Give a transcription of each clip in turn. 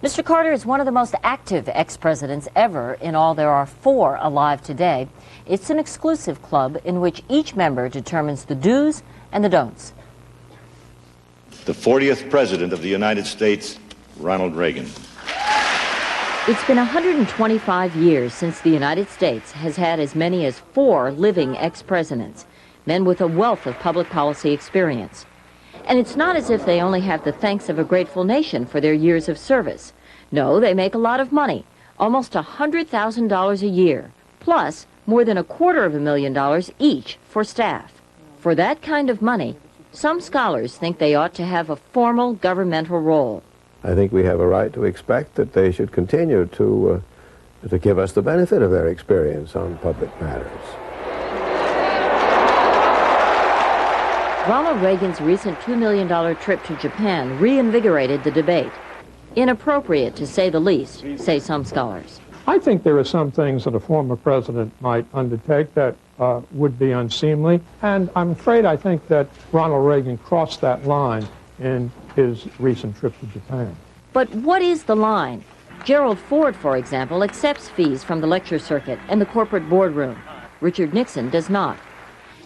Mr. Carter is one of the most active ex-presidents ever. In all, there are 4 alive today. It's an exclusive club in which each member determines the do's and the don'ts. The 40th President of the United States, Ronald Reagan. It's been 125 years since the United States has had as many as 4 living ex-presidents, men with a wealth of public policy experience. And it's not as if they only have the thanks of a grateful nation for their years of service. No, they make a lot of money, almost $100,000 a year, plus more than $250,000 each for staff. For that kind of money, some scholars think they ought to have a formal governmental role. I think we have a right to expect that they should continue to give us the benefit of their experience on public matters. Ronald Reagan's recent $2 million trip to Japan reinvigorated the debate. Inappropriate, to say the least, say some scholars. I think there are some things that a former president might undertake that would be unseemly, and I'm afraid I think that Ronald Reagan crossed that line in his recent trip to Japan. But what is the line? Gerald Ford, for example, accepts fees from the lecture circuit and the corporate boardroom. Richard Nixon does not.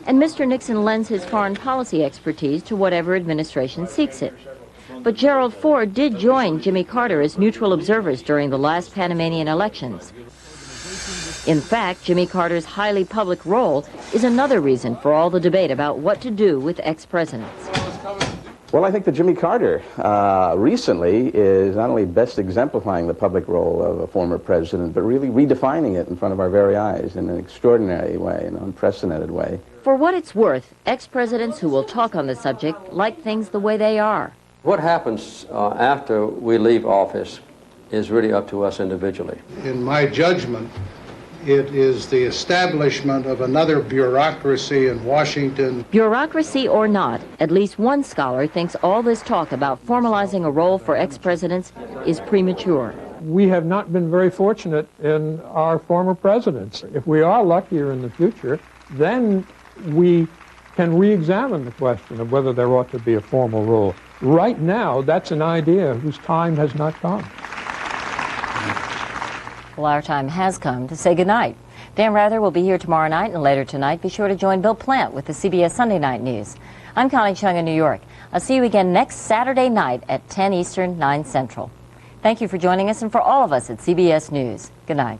And Mr. Nixon lends his foreign policy expertise to whatever administration seeks it. But Gerald Ford did join Jimmy Carter as neutral observers during the last Panamanian elections. In fact, Jimmy Carter's highly public role is another reason for all the debate about what to do with ex-presidents. Well, I think that Jimmy Carter recently is not only best exemplifying the public role of a former president, but really redefining it in front of our very eyes in an extraordinary way, an unprecedented way. For what it's worth, ex-presidents who will talk on the subject like things the way they are. What happens after we leave office is really up to us individually. In my judgment, it is the establishment of another bureaucracy in Washington. Bureaucracy or not, at least one scholar thinks all this talk about formalizing a role for ex-presidents is premature. We have not been very fortunate in our former presidents. If we are luckier in the future, then we can re-examine the question of whether there ought to be a formal role. Right now, that's an idea whose time has not come. Well, our time has come to say goodnight. Dan Rather will be here tomorrow night, and later tonight, be sure to join Bill Plant with the CBS Sunday Night News. I'm Connie Chung in New York. I'll see you again next Saturday night at 10 Eastern, 9 Central. Thank you for joining us, and for all of us at CBS News, good night.